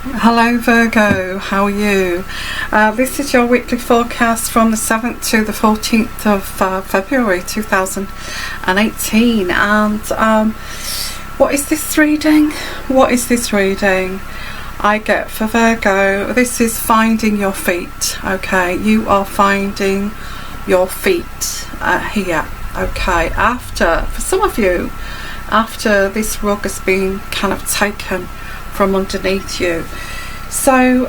Hello Virgo, how are you? This is your weekly forecast from the 7th to the 14th of February 2018, and what is this reading? What is this reading? I get for Virgo, this is finding your feet. Okay, you are finding your feet here. Okay, for some of you, after this rug has been kind of taken from underneath you. So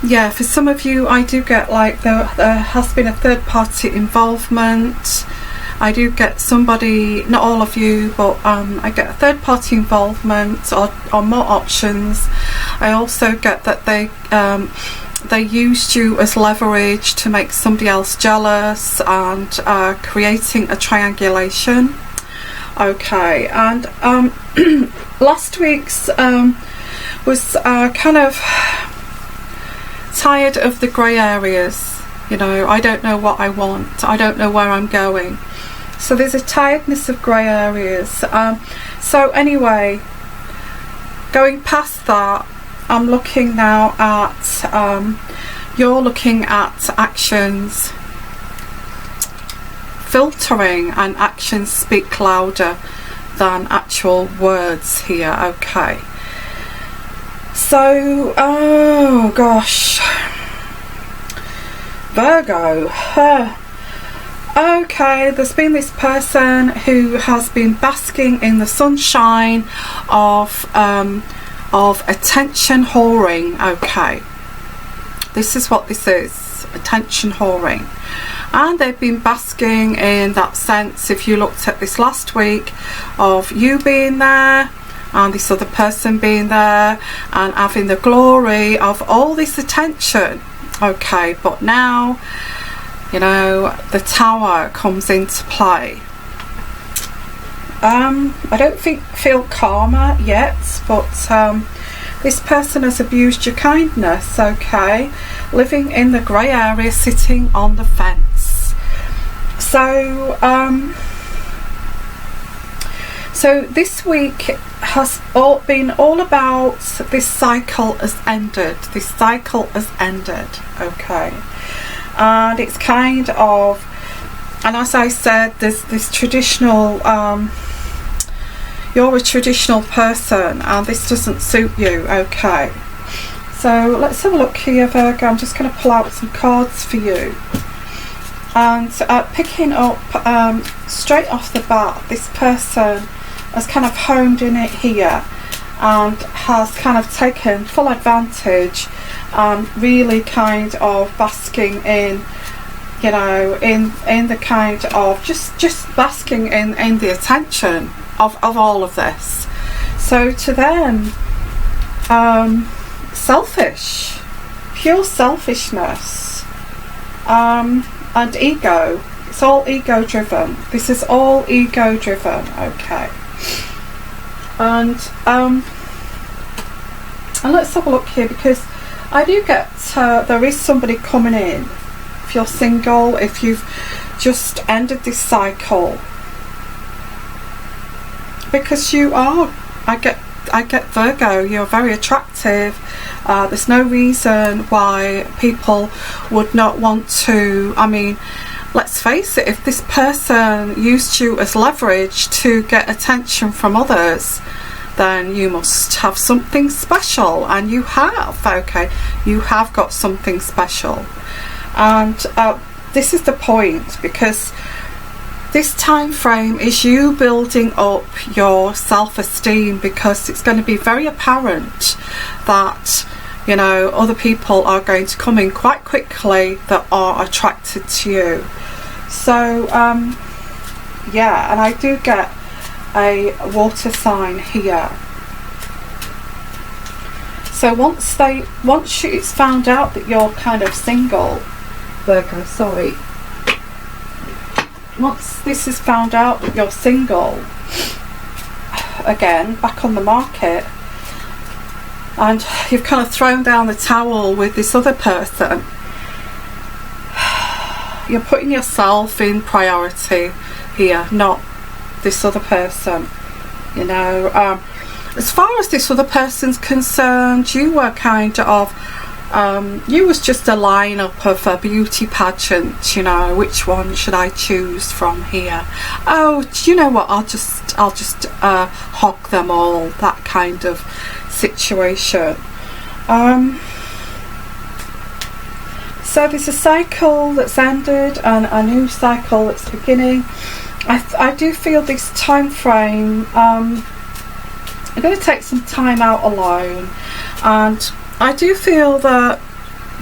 yeah, for some of you I do get like there has been a third party involvement. I do get somebody, not all of you, but I get a third party involvement or more options. I also get that they used you as leverage to make somebody else jealous and creating a triangulation. Okay, and last week's was kind of tired of the grey areas. You know, I don't know what I want, I don't know where I'm going. So there's a tiredness of grey areas. So anyway, going past that, I'm looking now at, you're looking at actions filtering, and actions speak louder than actual words here. Okay, so oh gosh, Virgo, okay, there's been this person who has been basking in the sunshine of attention whoring. Okay, this is what this is, attention whoring. And they've been basking in that sense, if you looked at this last week, of you being there and this other person being there and having the glory of all this attention. Okay, but now, you know, the Tower comes into play. I don't feel karma yet, but this person has abused your kindness. Okay, living in the grey area, sitting on the fence. So so this week has been all about this cycle has ended. This cycle has ended. Okay, and it's kind of, and as I said, there's this traditional, you're a traditional person and this doesn't suit you. Okay, so let's have a look here, Virgo. I'm just going to pull out some cards for you. And picking up straight off the bat, this person has kind of honed in it here and has kind of taken full advantage and really kind of basking in, you know, in the kind of just basking in the attention of all of this. So to them, selfish, pure selfishness, and ego. It's all ego driven. This is all ego driven. Okay, and let's have a look here, because I do get there is somebody coming in. If you're single, if you've just ended this cycle, because you are, I get Virgo, you're very attractive. There's no reason why people would not want to, I mean, let's face it, if this person used you as leverage to get attention from others, then you must have something special, and you have. Okay, you have got something special. And this is the point, because this time frame is you building up your self-esteem, because it's going to be very apparent that, you know, other people are going to come in quite quickly that are attracted to you. So yeah, and I do get a water sign here. So once it's found out that you're kind of single, Virgo, sorry, once this is found out that you're single, again back on the market, and you've kind of thrown down the towel with this other person, you're putting yourself in priority here, not this other person. You know, as far as this other person's concerned, you were kind of you was just a lineup of a beauty pageant, you know, which one should I choose from here? Oh, do you know what, I'll just hog them all, that kind of situation. So there's a cycle that's ended and a new cycle that's beginning. I do feel this time frame, I'm going to take some time out alone, and I do feel that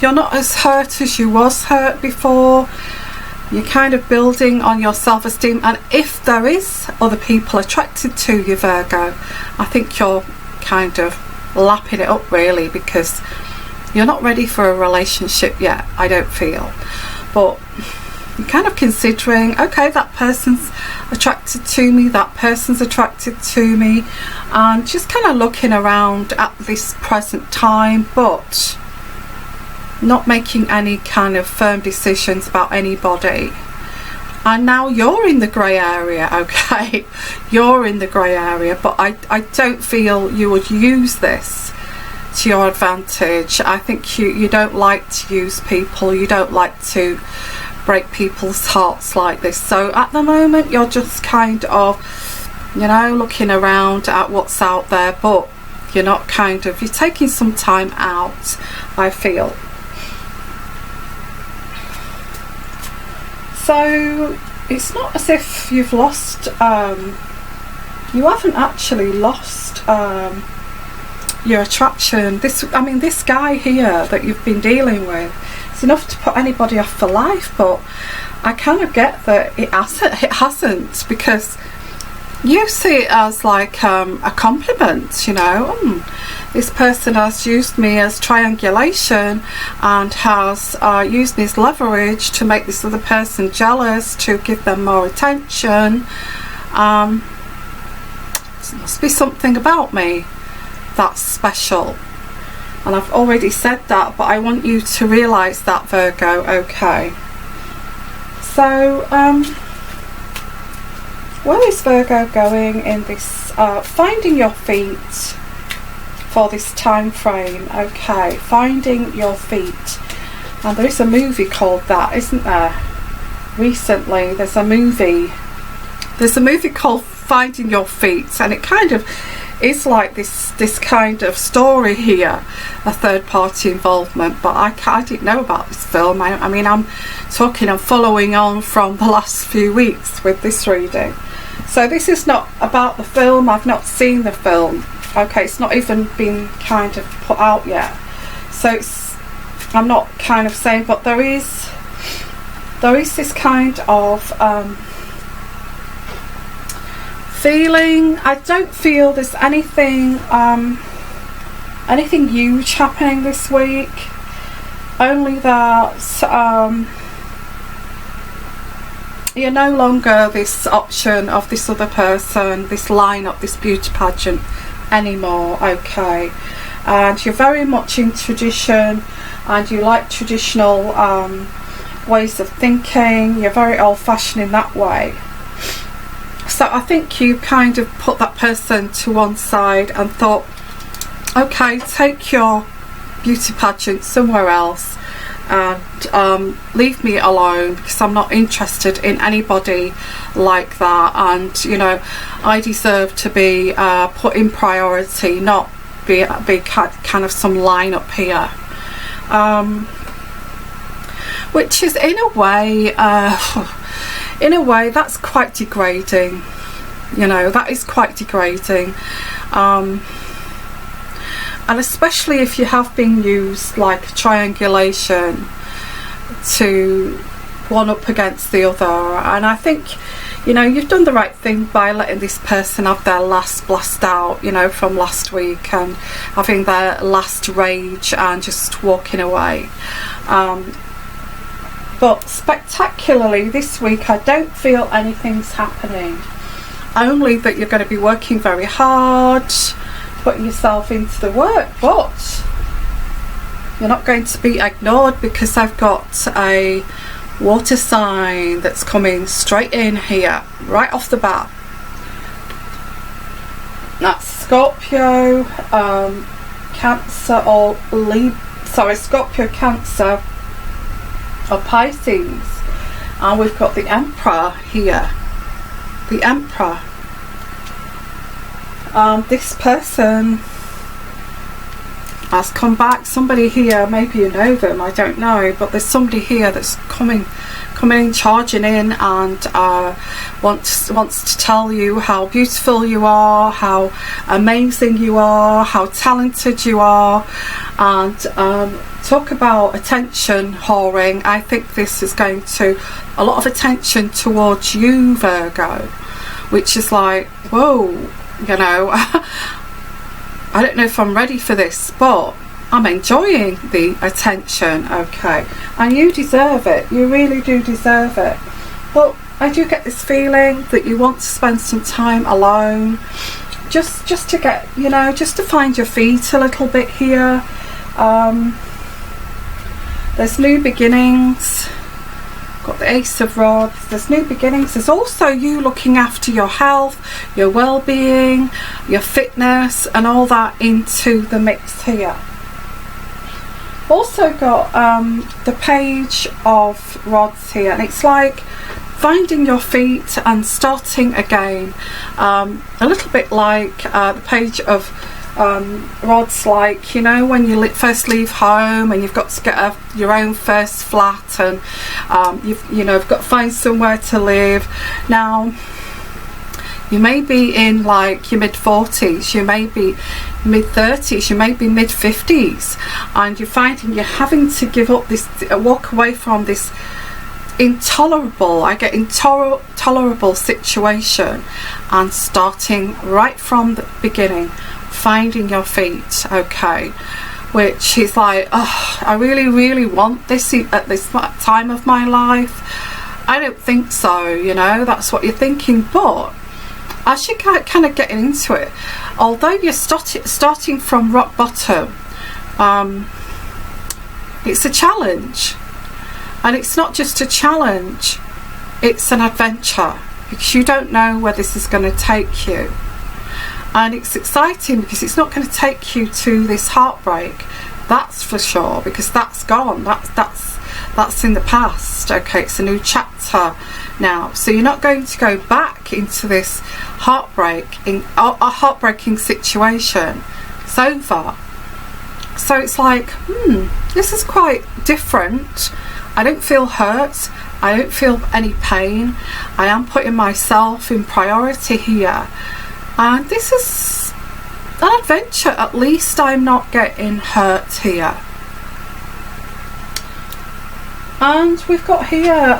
you're not as hurt as you was hurt before. You're kind of building on your self-esteem, and if there is other people attracted to you, Virgo, I think you're kind of lapping it up really, because you're not ready for a relationship yet, I don't feel. But you're kind of considering, okay, that person's attracted to me, that person's attracted to me, and just kind of looking around at this present time, but not making any kind of firm decisions about anybody. And now you're in the grey area, okay? You're in the grey area, but I don't feel you would use this to your advantage. I think you don't like to use people, you don't like to break people's hearts like this. So at the moment you're just kind of, you know, looking around at what's out there, but you're not kind of, you're taking some time out, I feel. So it's not as if you've lost, you haven't actually lost your attraction. This guy here that you've been dealing with, it's enough to put anybody off for life, but I kind of get that it hasn't, because you see it as like a compliment, you know. This person has used me as triangulation and has used this leverage to make this other person jealous, to give them more attention. There must be something about me that's special, and I've already said that, but I want you to realise that, Virgo, okay? So where is Virgo going in this finding your feet for this time frame? Okay, finding your feet, and there is a movie called that, isn't there? Recently there's a movie called Finding Your Feet, and it kind of is like this kind of story here, a third party involvement, but I didn't know about this film. I mean, I'm following on from the last few weeks with this reading. So this is not about the film, I've not seen the film, okay, it's not even been kind of put out yet, so I'm not kind of saying, but there is this kind of feeling. I don't feel there's anything huge happening this week, only that you're no longer this option of this other person, this lineup, this beauty pageant anymore, okay? And you're very much in tradition, and you like traditional ways of thinking. You're very old-fashioned in that way. So I think you kind of put that person to one side and thought, okay, take your beauty pageant somewhere else and leave me alone, because I'm not interested in anybody like that, and you know, I deserve to be put in priority, not be kind of some lineup here, which is in a way that's quite degrading, you know, that is quite degrading, and especially if you have been used like triangulation to one up against the other. And I think, you know, you've done the right thing by letting this person have their last blast out, you know, from last week, and having their last rage and just walking away. But spectacularly this week I don't feel anything's happening, only that you're going to be working very hard, putting yourself into the work, but you're not going to be ignored, because I've got a water sign that's coming straight in here right off the bat. That's Scorpio, Cancer or Scorpio, Cancer or Pisces. And we've got the Emperor here. The Emperor. This person has come back. Somebody here, maybe you know them, I don't know, but there's somebody here that's coming in, charging in, and wants to tell you how beautiful you are, how amazing you are, how talented you are, and talk about attention whoring. I think this is going to a lot of attention towards you, Virgo, which is like, whoa, you know. I don't know if I'm ready for this, but I'm enjoying the attention, okay? And you deserve it. You really do deserve it. But I do get this feeling that you want to spend some time alone, just to get, you know, just to find your feet a little bit here. There's new beginnings. Got the Ace of Rods. There's new beginnings. There's also you looking after your health, your well-being, your fitness, and all that into the mix here. Also got the Page of Rods here, and it's like finding your feet and starting again. A little bit like the Page of Rods, like, you know, when you first leave home and you've got to get your own first flat, and you've got to find somewhere to live. Now, you may be in like your mid-40s, you may be mid-30s, you may be mid-50s, and you're finding you're having to give up this, walk away from this intolerable situation, and starting right from the beginning, finding your feet, okay? Which is like, oh, I really want this at this time of my life. I don't think so, you know. That's what you're thinking, but as you kind of getting into it, although you're starting from rock bottom, it's a challenge. And it's not just a challenge, it's an adventure, because you don't know where this is going to take you. And it's exciting because it's not going to take you to this heartbreak, that's for sure, because that's gone, that's in the past, okay? It's a new chapter now, so you're not going to go back into this heartbreaking situation. It's over. So it's like, this is quite different. I don't feel hurt, I don't feel any pain, I am putting myself in priority here, and this is an adventure. At least I'm not getting hurt here. And we've got here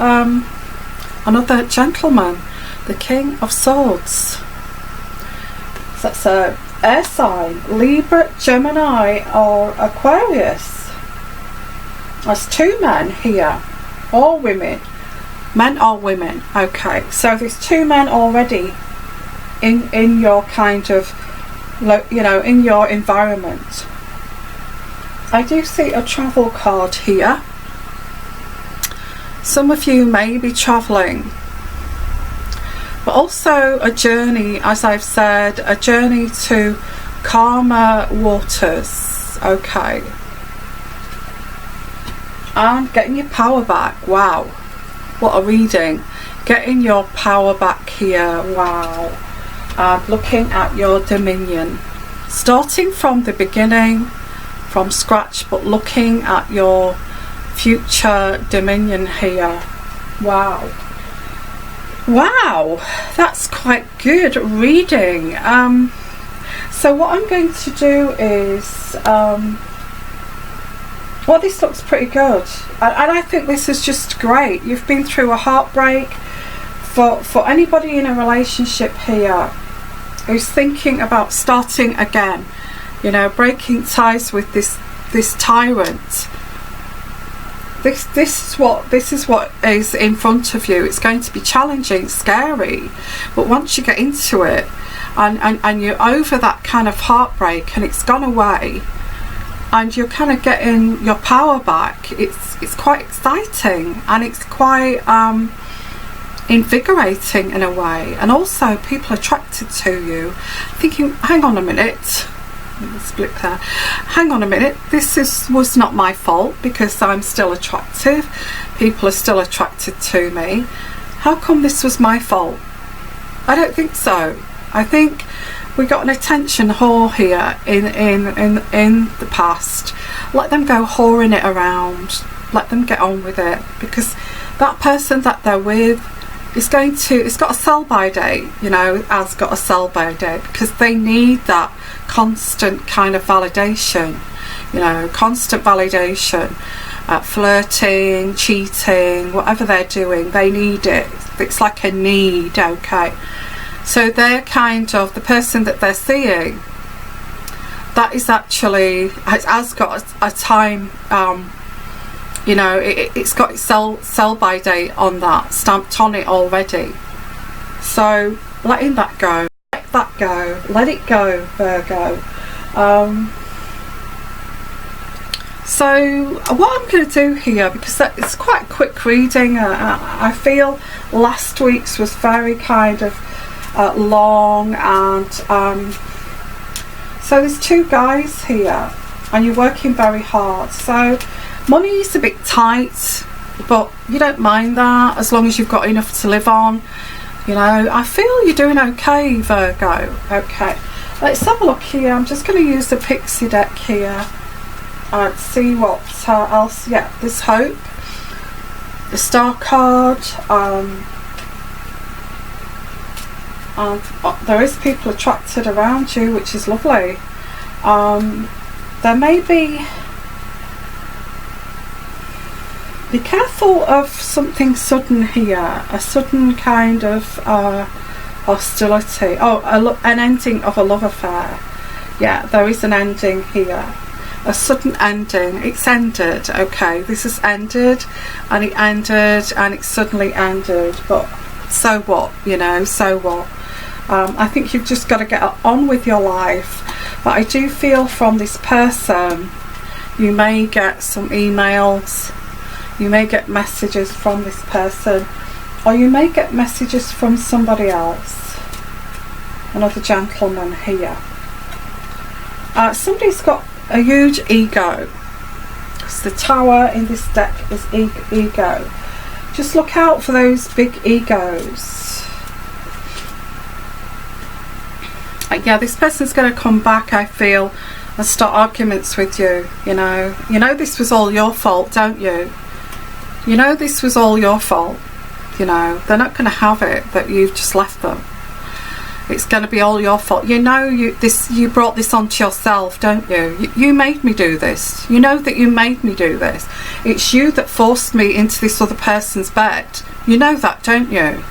another gentleman, the King of Swords. So that's a air sign, Libra, Gemini or Aquarius. There's two men here, or women, men or women, okay? So there's two men already in your kind of, you know, in your environment. I do see a travel card here. Some of you may be travelling, but also a journey, as I've said, a journey to calmer waters, okay? And getting your power back. Wow, what a reading. Getting your power back here. Wow. And looking at your dominion, starting from the beginning, from scratch, but looking at your future dominion here. Wow, that's quite good reading. So what I'm going to do is, well, this looks pretty good, and I think this is just great. You've been through a heartbreak. For anybody in a relationship here who's thinking about starting again, you know, breaking ties with this tyrant, this is what is in front of you. It's going to be challenging, scary, but once you get into it and you're over that kind of heartbreak and it's gone away, and you're kind of getting your power back, it's quite exciting, and it's quite invigorating in a way, and also people attracted to you thinking, hang on a minute, let's blip there, hang on a minute, was not my fault, because I'm still attractive, people are still attracted to me, how come this was my fault? I don't think so. I think we got an attention whore here in the past. Let them go whoring it around, let them get on with it, because that person that they're with is it's got a sell by date, you know, has got a sell by date, because they need that constant kind of validation, you know, constant validation, flirting, cheating, whatever they're doing, they need it. It's like a need, okay? So they're kind of, the person that they're seeing, that is actually, has got a time, you know, it's got its sell by date on that, stamped on it already. So letting that go, let that go, let it go, Virgo. So what I'm going to do here, because it's quite a quick reading, I feel last week's was very kind of long, and so there's two guys here and you're working very hard. So money is a bit tight, but you don't mind that as long as you've got enough to live on. You know, I feel you're doing okay, Virgo. Okay, let's have a look here. I'm just going to use the pixie deck here and see what else. Yeah, there's hope, the star card, and there is people attracted around you, which is lovely. There may be careful of something sudden here, a sudden kind of hostility. Oh, an ending of a love affair. Yeah, there is an ending here, a sudden ending. It's ended, okay, this has ended, and it ended, and it suddenly ended, but so what, you know, so what? I think you've just got to get on with your life. But I do feel from this person, you may get some emails, you may get messages from this person, or you may get messages from somebody else, another gentleman here. Somebody's got a huge ego. So the Tower in this deck is ego. Just look out for those big egos. Yeah, this person's going to come back, I feel, and start arguments with you. You know this was all your fault, don't you? You know this was all your fault. You know, they're not going to have it that you've just left them. It's going to be all your fault. You know, you brought this onto yourself, don't you? You made me do this. You know that you made me do this. It's you that forced me into this other person's bed. You know that, don't you?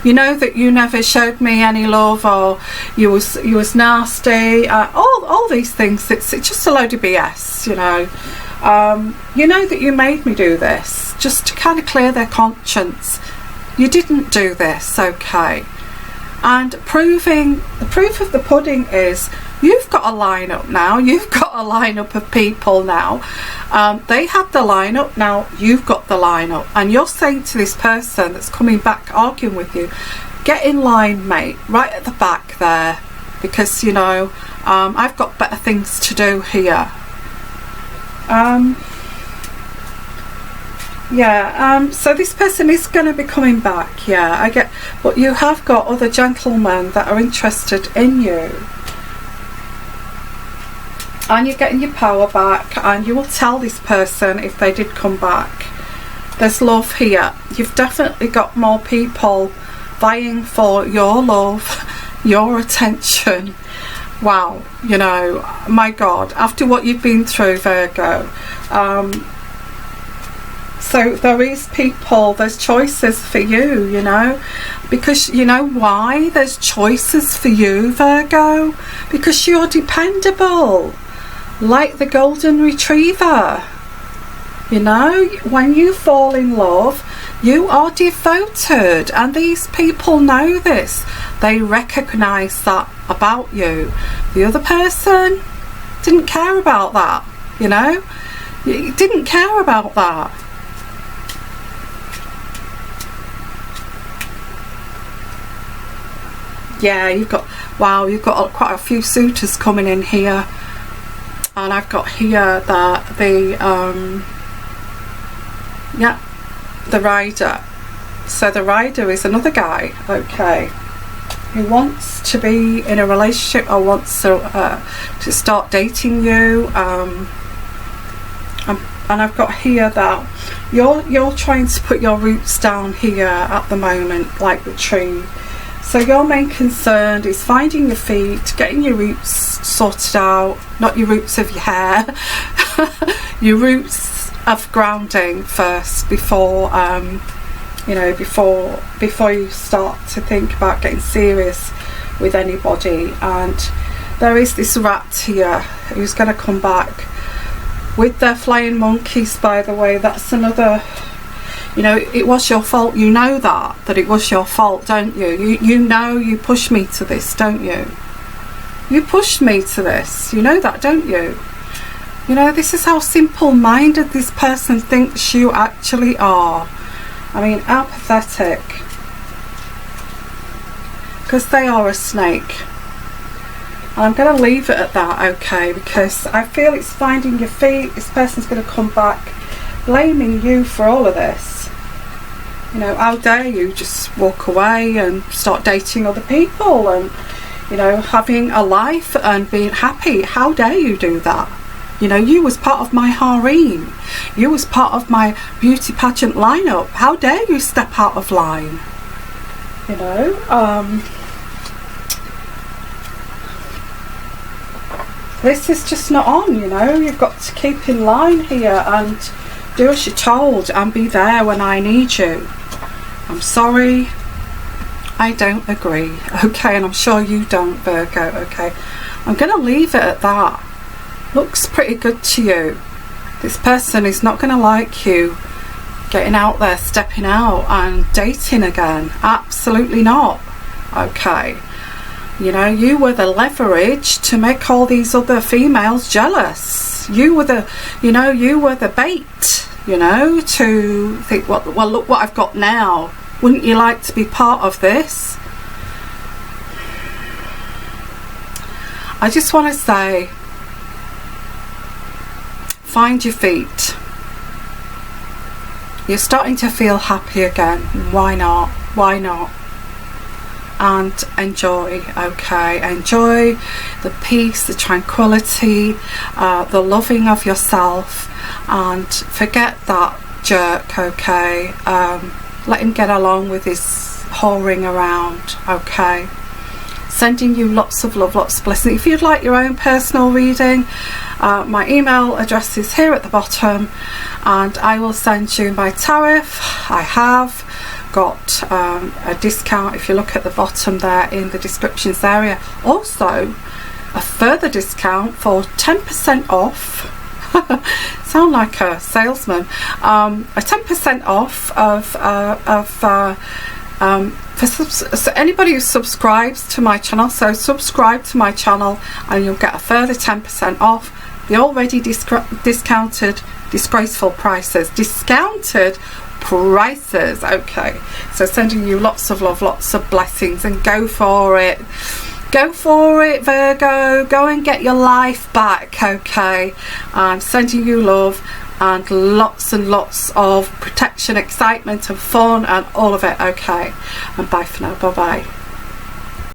You know that you never showed me any love, or you was nasty. All these things. It's just a load of BS. You know. You know that you made me do this just to kind of clear their conscience. You didn't do this, okay? And the proof of the pudding is you've got a lineup now. You've got a lineup of people now. They had the lineup, now you've got the lineup, and you're saying to this person that's coming back arguing with you, get in line, mate, right at the back there, because you know I've got better things to do here. So this person is going to be coming back, yeah, I get, but you have got other gentlemen that are interested in you, and you're getting your power back, and you will tell this person if they did come back. There's love here. You've definitely got more people vying for your love, your attention. Wow, you know, my God, after what you've been through, Virgo, so there is people, there's choices for you, you know, because you know why there's choices for you, Virgo? Because you're dependable, like the golden retriever. You know, when you fall in love, you are devoted, and these people know this. They recognise that about you. The other person didn't care about that, you know, didn't care about that. yeah, you've got, wow, you've got quite a few suitors coming in here. And I've got here that the yeah, the rider. So the rider is another guy, okay, who wants to be in a relationship or wants to start dating you. And I've got here that you're trying to put your roots down here at the moment, like the tree. So your main concern is finding your feet, getting your roots sorted out, not your roots of your hair, your roots of grounding first before you know, before you start to think about getting serious with anybody. And there is this rat here who's going to come back with their flying monkeys, by the way. That's another, you know, it was your fault. You know that it was your fault, don't you? You know you pushed me to this, don't you? You pushed me to this. You know that, don't you? You know, this is how simple-minded this person thinks you actually are. I mean, how pathetic. Because they are a snake. And I'm going to leave it at that, okay? Because I feel it's finding your feet. This person's going to come back blaming you for all of this. You know, how dare you just walk away and start dating other people and, you know, having a life and being happy. How dare you do that? You know, you was part of my harem. You was part of my beauty pageant lineup. How dare you step out of line? You know, this is just not on, you know. You've got to keep in line here and do as you're told and be there when I need you. I'm sorry, I don't agree, okay, and I'm sure you don't, Virgo, okay. I'm going to leave it at that. Looks pretty good to you. This person is not going to like you getting out there, stepping out and dating again. Absolutely not, okay. You know, you were the leverage to make all these other females jealous. You were the, you know, you were the bait, you know, to think, well, look what I've got now. Wouldn't you like to be part of this? I just want to say, find your feet. You're starting to feel happy again. Why not? Why not? And enjoy, okay? Enjoy the peace, the tranquility, the loving of yourself, and forget that jerk, okay? Let him get along with his whoring around, okay? Sending you lots of love, lots of blessings. If you'd like your own personal reading, my email address is here at the bottom, and I will send you my tariff. I have got a discount if you look at the bottom there in the descriptions area. Also a further discount for 10% off. Sound like a salesman. A 10% off for anybody who subscribes to my channel. So subscribe to my channel and you'll get a further 10% off the already discounted disgraceful prices. Discounted prices, okay. So sending you lots of love, lots of blessings, and go for it. Go for it, Virgo. Go and get your life back, okay. I'm sending you love and lots of protection, excitement and fun and all of it, okay. And bye for now. Bye bye.